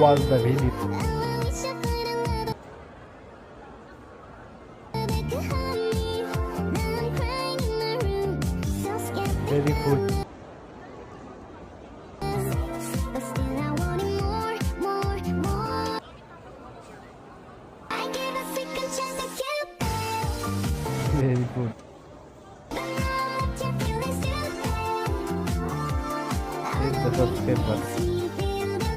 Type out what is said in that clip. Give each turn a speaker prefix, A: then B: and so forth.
A: was the video. Very good. Very good. Hit the subscribe button.